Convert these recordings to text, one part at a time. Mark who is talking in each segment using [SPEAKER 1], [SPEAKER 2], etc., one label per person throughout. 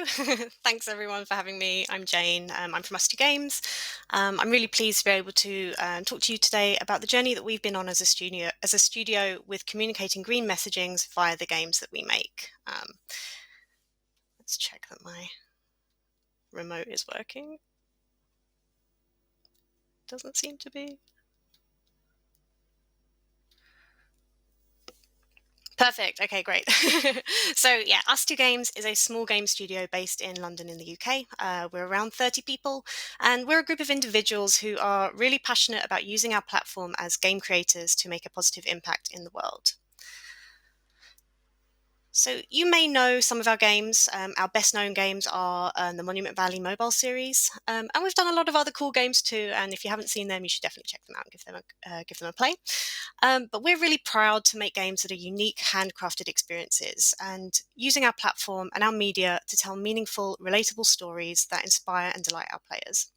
[SPEAKER 1] Hello. Thanks everyone for having me. I'm Jane. I'm from ustwo Games. I'm really pleased to be able to talk to you today about the journey that we've been on as a studio with communicating green messagings via the games that we make. Let's check that my remote is working. Doesn't seem to be. Perfect. Okay, great. So yeah, ustwo Games is a small game studio based in London in the UK. We're around 30 people, and we're a group of individuals who are really passionate about using our platform as game creators to make a positive impact in the world. So you may know some of our games. Our best known games are the Monument Valley mobile series, and we've done a lot of other cool games too. And if you haven't seen them, you should definitely check them out and give them a play. But we're really proud to make games that are unique, handcrafted experiences, and using our platform and our media to tell meaningful, relatable stories that inspire and delight our players.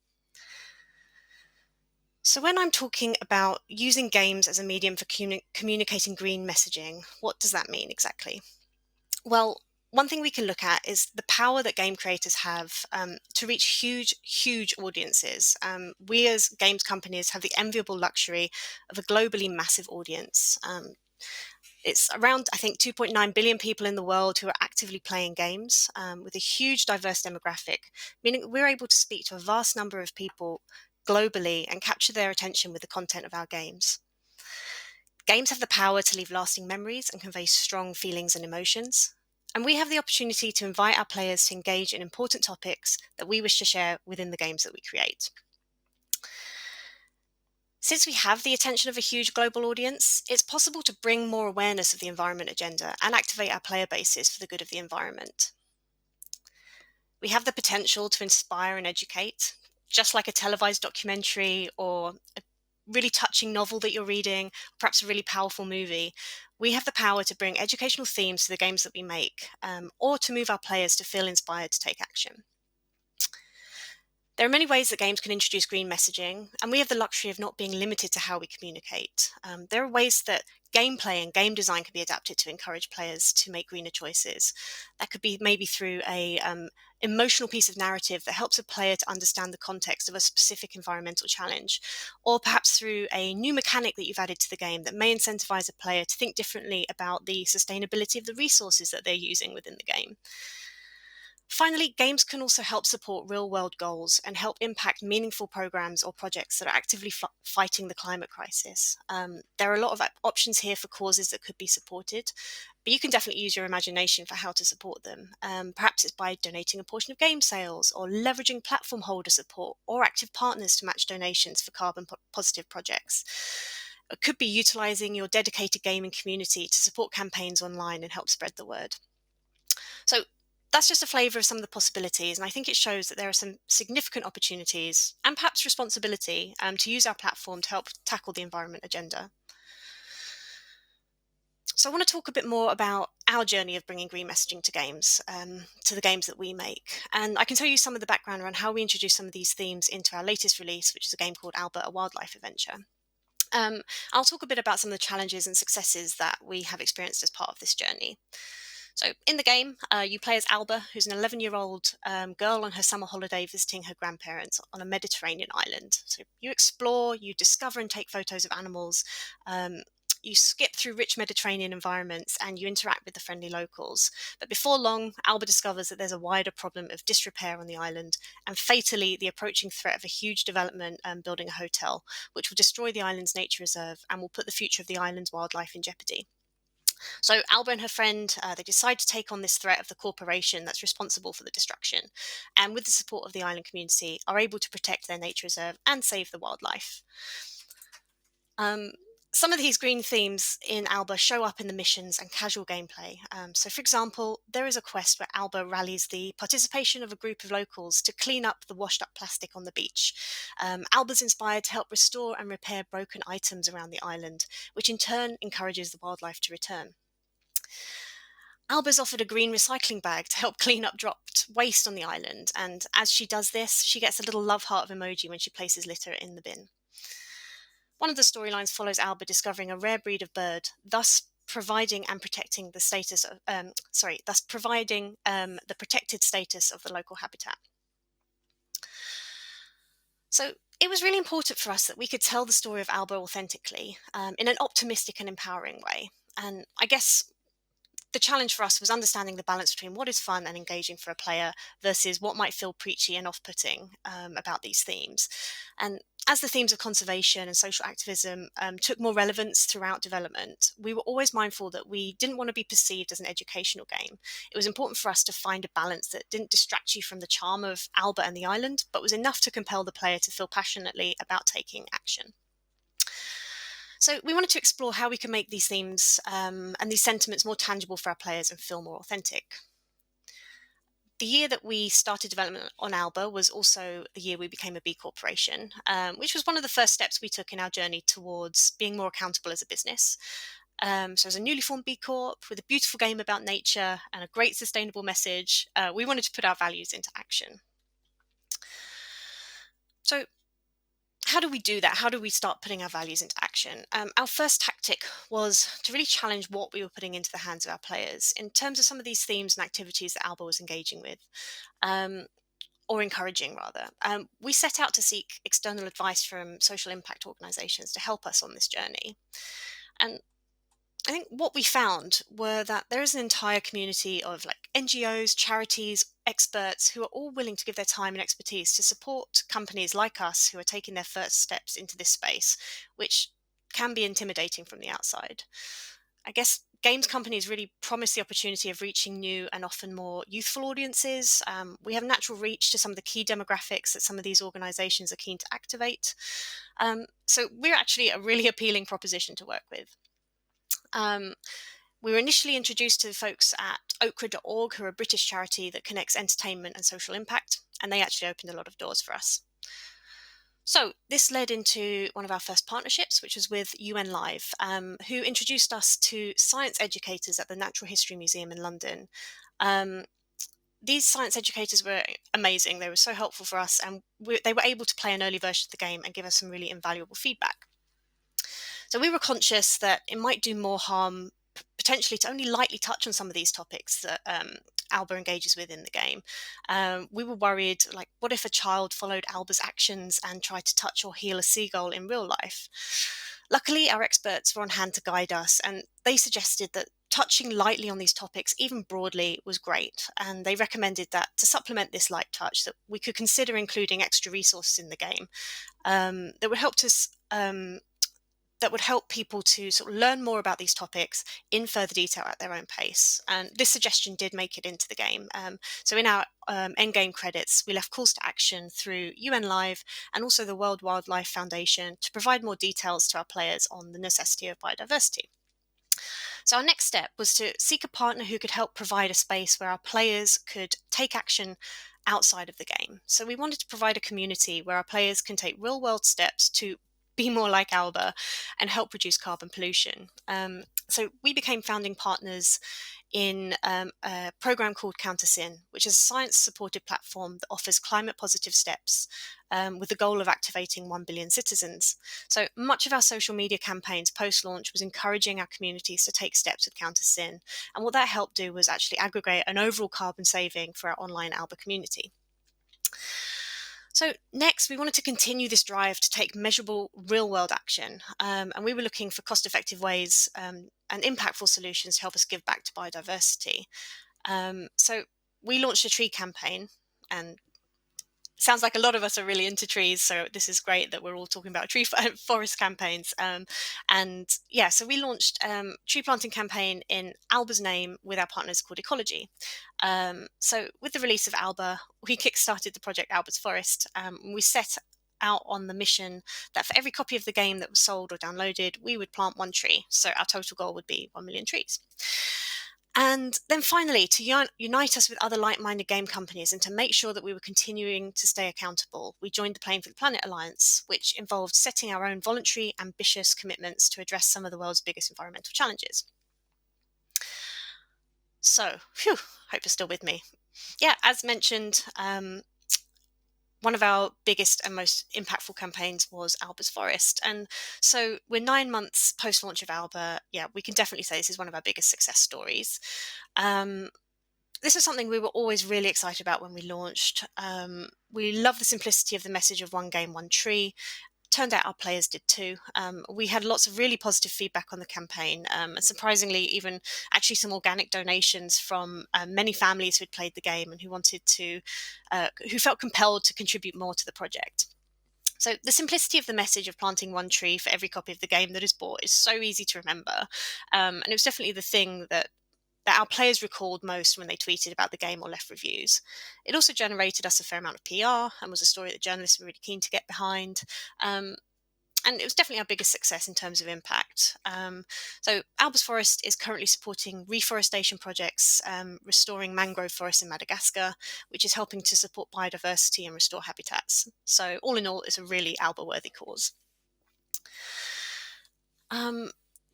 [SPEAKER 1] So when I'm talking about using games as a medium for communicating green messaging, what does that mean exactly? Well, one thing we can look at is the power that game creators have to reach huge, huge audiences. We as games companies have the enviable luxury of a globally massive audience. It's around, I think, 2.9 billion people in the world who are actively playing games with a huge, diverse demographic, meaning that we're able to speak to a vast number of people globally and capture their attention with the content of our games. Games have the power to leave lasting memories and convey strong feelings and emotions. And we have the opportunity to invite our players to engage in important topics that we wish to share within the games that we create. Since we have the attention of a huge global audience, it's possible to bring more awareness of the environment agenda and activate our player bases for the good of the environment. We have the potential to inspire and educate, just like a televised documentary or a really touching novel that you're reading, perhaps a really powerful movie. We have the power to bring educational themes to the games that we make, or to move our players to feel inspired to take action. There are many ways that games can introduce green messaging, and we have the luxury of not being limited to how we communicate. There are ways that gameplay and game design can be adapted to encourage players to make greener choices. That could be maybe through a emotional piece of narrative that helps a player to understand the context of a specific environmental challenge, or perhaps through a new mechanic that you've added to the game that may incentivize a player to think differently about the sustainability of the resources that they're using within the game. Finally, games can also help support real-world goals and help impact meaningful programs or projects that are actively fighting the climate crisis. There are a lot of options here for causes that could be supported, but you can definitely use your imagination for how to support them. Perhaps it's by donating a portion of game sales, or leveraging platform holder support, or active partners to match donations for carbon-positive projects. It could be utilising your dedicated gaming community to support campaigns online and help spread the word. So that's just a flavour of some of the possibilities, and I think it shows that there are some significant opportunities and perhaps responsibility to use our platform to help tackle the environment agenda. So I want to talk a bit more about our journey of bringing green messaging to games, to the games that we make. And I can tell you some of the background around how we introduced some of these themes into our latest release, which is a game called Alba, a Wildlife Adventure. I'll talk a bit about some of the challenges and successes that we have experienced as part of this journey. So in the game, you play as Alba, who's an 11-year-old girl on her summer holiday visiting her grandparents on a Mediterranean island. So you explore, you discover and take photos of animals, you skip through rich Mediterranean environments, and you interact with the friendly locals. But before long, Alba discovers that there's a wider problem of disrepair on the island, and fatally, the approaching threat of a huge development building a hotel, which will destroy the island's nature reserve and will put the future of the island's wildlife in jeopardy. So Alba and her friend, they decide to take on this threat of the corporation that's responsible for the destruction, and with the support of the island community, are able to protect their nature reserve and save the wildlife. Some of these green themes in Alba show up in the missions and casual gameplay. So for example, there is a quest where Alba rallies the participation of a group of locals to clean up the washed up plastic on the beach. Alba's inspired to help restore and repair broken items around the island, which in turn encourages the wildlife to return. Alba's offered a green recycling bag to help clean up dropped waste on the island, and as she does this, she gets a little love heart emoji when she places litter in the bin. One of the storylines follows Alba discovering a rare breed of bird, thus providing and protecting the status of, thus providing the protected status of the local habitat. So it was really important for us that we could tell the story of Alba authentically, in an optimistic and empowering way. And I guess the challenge for us was understanding the balance between what is fun and engaging for a player versus what might feel preachy and off-putting about these themes. And as the themes of conservation and social activism took more relevance throughout development, we were always mindful that we didn't want to be perceived as an educational game. It was important for us to find a balance that didn't distract you from the charm of Alba and the island, but was enough to compel the player to feel passionately about taking action. So we wanted to explore how we can make these themes and these sentiments more tangible for our players and feel more authentic. The year that we started development on Alba was also the year we became a B Corporation, which was one of the first steps we took in our journey towards being more accountable as a business. So as a newly formed B Corp with a beautiful game about nature and a great sustainable message, we wanted to put our values into action. So how do we do that? How do we start putting our values into action? Our first tactic was to really challenge what we were putting into the hands of our players in terms of some of these themes and activities that Alba was engaging with, or encouraging rather. We set out to seek external advice from social impact organisations to help us on this journey. And I think what we found were that there is an entire community of like NGOs, charities, experts who are all willing to give their time and expertise to support companies like us who are taking their first steps into this space, which can be intimidating from the outside. I guess games companies really promise the opportunity of reaching new and often more youthful audiences. We have natural reach to some of the key demographics that some of these organizations are keen to activate. So we're actually a really appealing proposition to work with. We were initially introduced to folks at okra.org, who are a British charity that connects entertainment and social impact, and they actually opened a lot of doors for us. So this led into one of our first partnerships, which was with UN Live, who introduced us to science educators at the Natural History Museum in London. These science educators were amazing. They were so helpful for us, and they were able to play an early version of the game and give us some really invaluable feedback. So we were conscious that it might do more harm potentially to only lightly touch on some of these topics that Alba engages with in the game. We were worried, like, what if a child followed Alba's actions and tried to touch or heal a seagull in real life? Luckily, our experts were on hand to guide us, and they suggested that touching lightly on these topics, even broadly, was great. And they recommended that to supplement this light touch, that we could consider including extra resources in the game that would help us that would help people to sort of learn more about these topics in further detail at their own pace. And this suggestion did make it into the game. So in our endgame credits, we left calls to action through UN Live and also the World Wildlife Foundation to provide more details to our players on the necessity of biodiversity. So our next step was to seek a partner who could help provide a space where our players could take action outside of the game. So we wanted to provide a community where our players can take real-world steps to be more like Alba and help reduce carbon pollution. So we became founding partners in a program called CounterSyn, which is a science-supported platform that offers climate-positive steps with the goal of activating 1 billion citizens. So much of our social media campaigns post-launch was encouraging our communities to take steps with CounterSyn. And what that helped do was actually aggregate an overall carbon saving for our online Alba community. So next, we wanted to continue this drive to take measurable real-world action, and we were looking for cost-effective ways and impactful solutions to help us give back to biodiversity. So we launched a tree campaign, and sounds like a lot of us are really into trees, so this is great that we're all talking about tree forest campaigns. And yeah, so we launched a tree planting campaign in Alba's name with our partners called Ecology. So with the release of Alba, we kickstarted the project Albus Forest. We set out on the mission that for every copy of the game that was sold or downloaded, we would plant 1 tree. So our total goal would be 1 million trees. And then finally, to unite us with other like-minded game companies and to make sure that we were continuing to stay accountable, we joined the Playing for the Planet Alliance, which involved setting our own voluntary, ambitious commitments to address some of the world's biggest environmental challenges. So, hope you're still with me. Yeah, as mentioned, one of our biggest and most impactful campaigns was Albus Forest. And so we're 9 months post-launch of Alba. Yeah, we can definitely say this is one of our biggest success stories. This is something we were always really excited about when we launched. We love the simplicity of the message of one game, one tree. Turned out our players did too. We had lots of really positive feedback on the campaign, and surprisingly, even actually some organic donations from many families who had played the game and who felt compelled to contribute more to the project. So the simplicity of the message of planting one tree for every copy of the game that is bought is so easy to remember, and it was definitely the thing that our players recalled most when they tweeted about the game or left reviews. It also generated us a fair amount of PR and was a story that journalists were really keen to get behind. And it was definitely our biggest success in terms of impact. So Albus Forest is currently supporting reforestation projects, restoring mangrove forests in Madagascar, which is helping to support biodiversity and restore habitats. So all in all, it's a really Alba-worthy cause.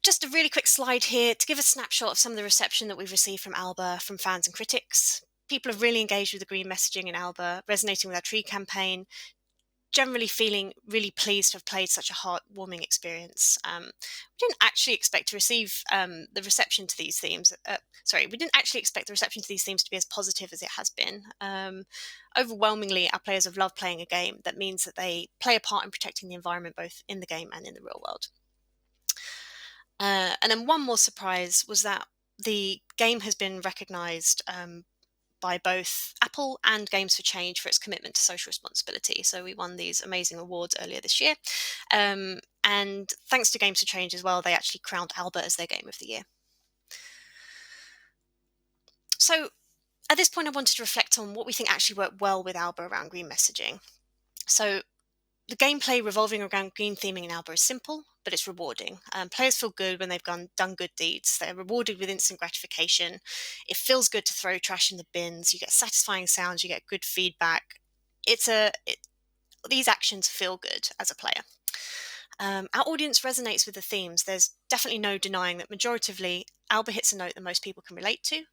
[SPEAKER 1] Just a really quick slide here to give a snapshot of some of the reception that we've received from Alba, from fans and critics. People have really engaged with the green messaging in Alba, resonating with our tree campaign, generally feeling really pleased to have played such a heartwarming experience. We didn't actually expect to receive the reception to these themes. We didn't actually expect the reception to these themes to be as positive as it has been. Overwhelmingly, our players have loved playing a game that means that they play a part in protecting the environment, both in the game and in the real world. And then one more surprise was that the game has been recognised by both Apple and Games for Change for its commitment to social responsibility. So we won these amazing awards earlier this year. And thanks to Games for Change as well, they actually crowned Alba as their Game of the Year. So at this point, I wanted to reflect on what we think actually worked well with Alba around green messaging. So the gameplay revolving around green theming in Alba is simple, but it's rewarding. Players feel good when they've done good deeds. They're rewarded with instant gratification. It feels good to throw trash in the bins. You get satisfying sounds. You get good feedback. These actions feel good as a player. Our audience resonates with the themes. There's definitely no denying that majoritively, Alba hits a note that most people can relate to,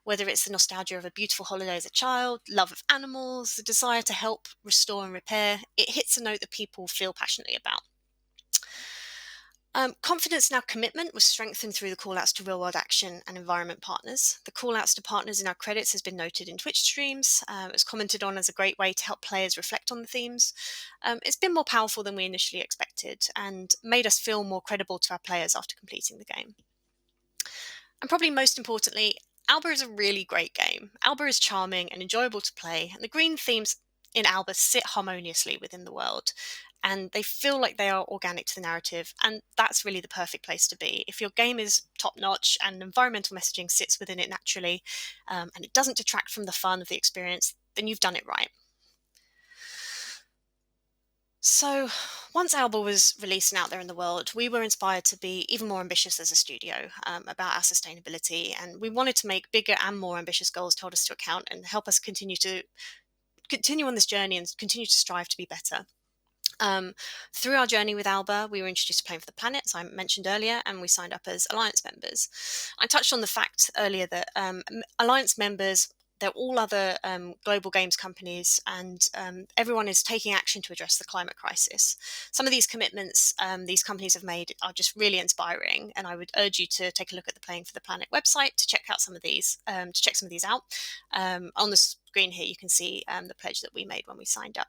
[SPEAKER 1] whether it's the nostalgia of a beautiful holiday as a child, love of animals, the desire to help, restore and repair. It hits a note that people feel passionately about. Confidence in our commitment was strengthened through the callouts to real-world action and environment partners. The callouts to partners in our credits has been noted in Twitch streams. It's commented on as a great way to help players reflect on the themes. It's been more powerful than we initially expected and made us feel more credible to our players after completing the game. And probably most importantly, Alba is a really great game. Alba is charming and enjoyable to play, and the green themes in Alba sit harmoniously within the world. And they feel like they are organic to the narrative, and that's really the perfect place to be. If your game is top-notch and environmental messaging sits within it naturally, and it doesn't detract from the fun of the experience, then you've done it right. So once Alba was released and out there in the world, we were inspired to be even more ambitious as a studio about our sustainability, and we wanted to make bigger and more ambitious goals to hold us to account and help us continue on this journey and continue to strive to be better. Through our journey with Alba, we were introduced to Playing for the Planet, as I mentioned earlier, and we signed up as Alliance members. I touched on the fact earlier that Alliance members, they're all other global games companies, and everyone is taking action to address the climate crisis. Some of these commitments these companies have made are just really inspiring, and I would urge you to take a look at the Playing for the Planet website to check out some of these out. On the screen here, you can see the pledge that we made when we signed up.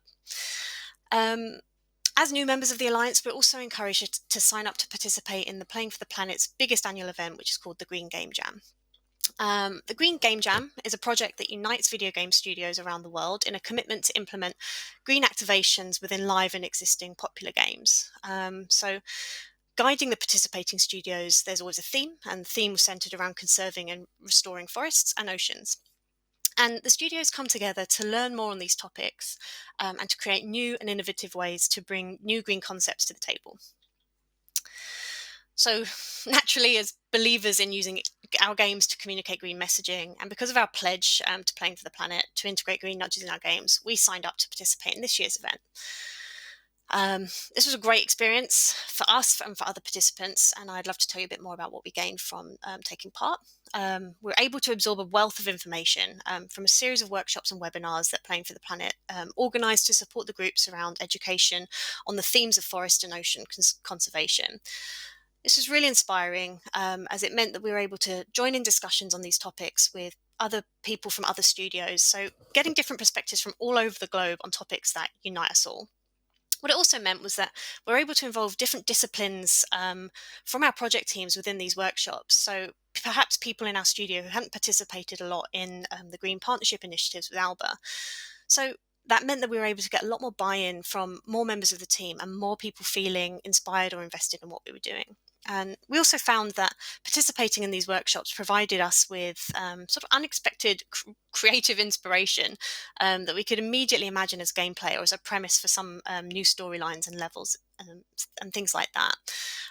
[SPEAKER 1] As new members of the Alliance, we're also encouraged to sign up to participate in the Playing for the Planet's biggest annual event, which is called the Green Game Jam. The Green Game Jam is a project that unites video game studios around the world in a commitment to implement green activations within live and existing popular games. So guiding the participating studios, there's always a theme, and the theme was centered around conserving and restoring forests and oceans. And the studios come together to learn more on these topics and to create new and innovative ways to bring new green concepts to the table. So naturally, as believers in using our games to communicate green messaging, and because of our pledge to Playing for the Planet to integrate green nudges in our games, we signed up to participate in this year's event. Um, this was a great experience for us and for other participants, and I'd love to tell you a bit more about what we gained from taking part. We're able to absorb a wealth of information from a series of workshops and webinars that Playing for the Planet organised to support the groups around education on the themes of forest and ocean conservation. This was really inspiring as it meant that we were able to join in discussions on these topics with other people from other studios, so getting different perspectives from all over the globe on topics that unite us all. What it also meant was that we're able to involve different disciplines from our project teams within these workshops. So perhaps people in our studio who hadn't participated a lot in the Green Partnership initiatives with Alba. So that meant that we were able to get a lot more buy-in from more members of the team and more people feeling inspired or invested in what we were doing. And we also found that participating in these workshops provided us with sort of unexpected creative inspiration that we could immediately imagine as gameplay or as a premise for some new storylines and levels and things like that.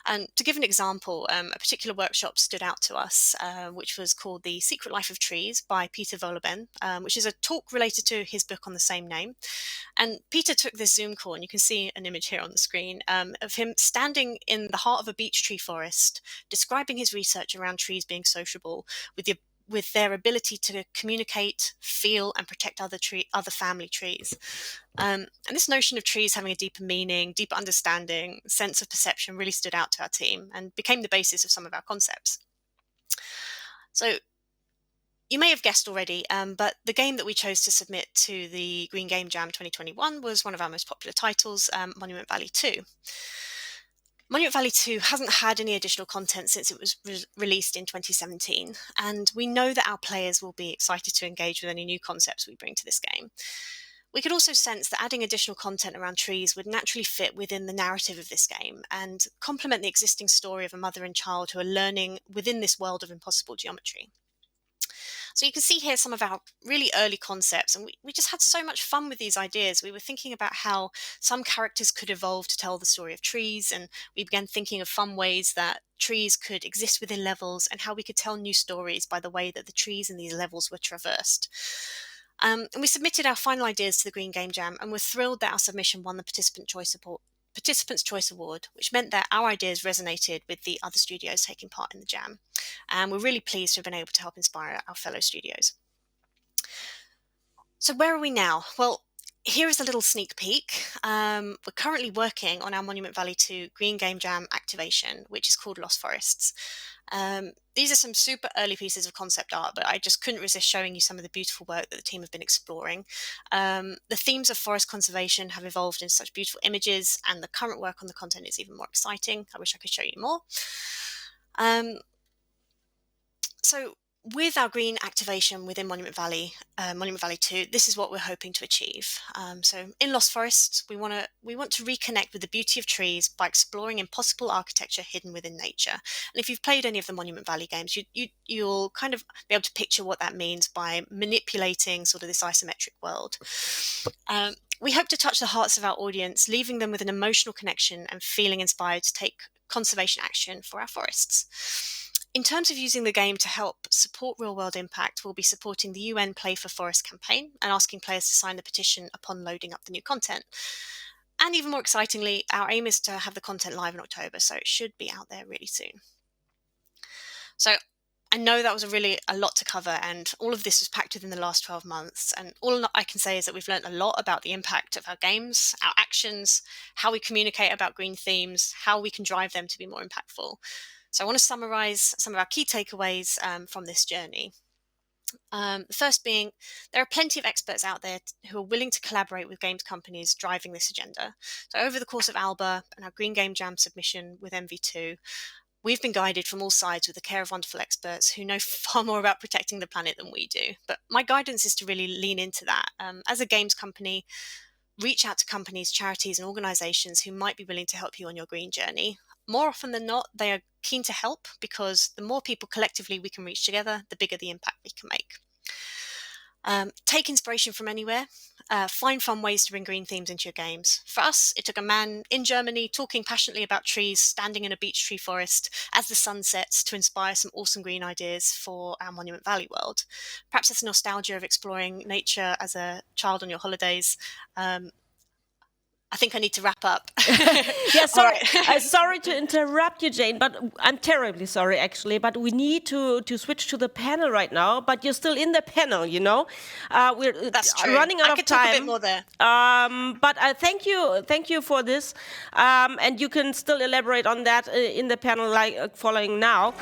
[SPEAKER 1] And to give an example, a particular workshop stood out to us, which was called The Secret Life of Trees by Peter Voloben, which is a talk related to his book on the same name. And Peter took this Zoom call, and you can see an image here on the screen of him standing in the heart of a beech tree forest, describing his research around trees being sociable with their ability to communicate, feel, and protect other family trees. And this notion of trees having a deeper meaning, deeper understanding, sense of perception really stood out to our team and became the basis of some of our concepts. So you may have guessed already, but the game that we chose to submit to the Green Game Jam 2021 was one of our most popular titles, Monument Valley 2. Monument Valley 2 hasn't had any additional content since it was released in 2017, and we know that our players will be excited to engage with any new concepts we bring to this game. We could also sense that adding additional content around trees would naturally fit within the narrative of this game and complement the existing story of a mother and child who are learning within this world of impossible geometry. So you can see here some of our really early concepts, and we just had so much fun with these ideas. We were thinking about how some characters could evolve to tell the story of trees, and we began thinking of fun ways that trees could exist within levels and how we could tell new stories by the way that the trees in these levels were traversed. And we submitted our final ideas to the Green Game Jam, and we're thrilled that our submission won the Participants' Choice Award, which meant that our ideas resonated with the other studios taking part in the jam. And we're really pleased to have been able to help inspire our fellow studios. So where are we now? Well, here is a little sneak peek. We're currently working on our Monument Valley 2 Green Game Jam activation, which is called Lost Forests. These are some super early pieces of concept art, but I just couldn't resist showing you some of the beautiful work that the team have been exploring. The themes of forest conservation have evolved into such beautiful images, and the current work on the content is even more exciting. I wish I could show you more. So with our green activation within Monument Valley 2, this is what we're hoping to achieve. So in Lost Forests, we want to reconnect with the beauty of trees by exploring impossible architecture hidden within nature. And if you've played any of the Monument Valley games, you'll kind of be able to picture what that means by manipulating sort of this isometric world. We hope to touch the hearts of our audience, leaving them with an emotional connection and feeling inspired to take conservation action for our forests. In terms of using the game to help support real-world impact, we'll be supporting the UN Play for Forest campaign and asking players to sign the petition upon loading up the new content. And even more excitingly, our aim is to have the content live in October, so it should be out there really soon. So I know that was a lot to cover, and all of this was packed within the last 12 months. And all I can say is that we've learned a lot about the impact of our games, our actions, how we communicate about green themes, how we can drive them to be more impactful. So I want to summarize some of our key takeaways from this journey. The first being, there are plenty of experts out there who are willing to collaborate with games companies driving this agenda. So over the course of Alba and our Green Game Jam submission with MV2, we've been guided from all sides with the care of wonderful experts who know far more about protecting the planet than we do. But my guidance is to really lean into that. As a games company, reach out to companies, charities, and organizations who might be willing to help you on your green journey. More often than not, they are keen to help because the more people collectively we can reach together, the bigger the impact we can make. Take inspiration from anywhere. Find fun ways to bring green themes into your games. For us, it took a man in Germany talking passionately about trees, standing in a beech tree forest as the sun sets to inspire some awesome green ideas for our Monument Valley world. Perhaps it's nostalgia of exploring nature as a child on your holidays. I think I need to wrap up.
[SPEAKER 2] Yeah, sorry,
[SPEAKER 1] Right.
[SPEAKER 2] sorry to interrupt you, Jane, but I'm terribly sorry, actually. But we need to switch to the panel right now. But you're still in the panel, you know. We're
[SPEAKER 1] That's true.
[SPEAKER 2] running out
[SPEAKER 1] I
[SPEAKER 2] of
[SPEAKER 1] could
[SPEAKER 2] time.
[SPEAKER 1] talk a bit more there.
[SPEAKER 2] But I thank you for this, and you can still elaborate on that in the panel, like following now.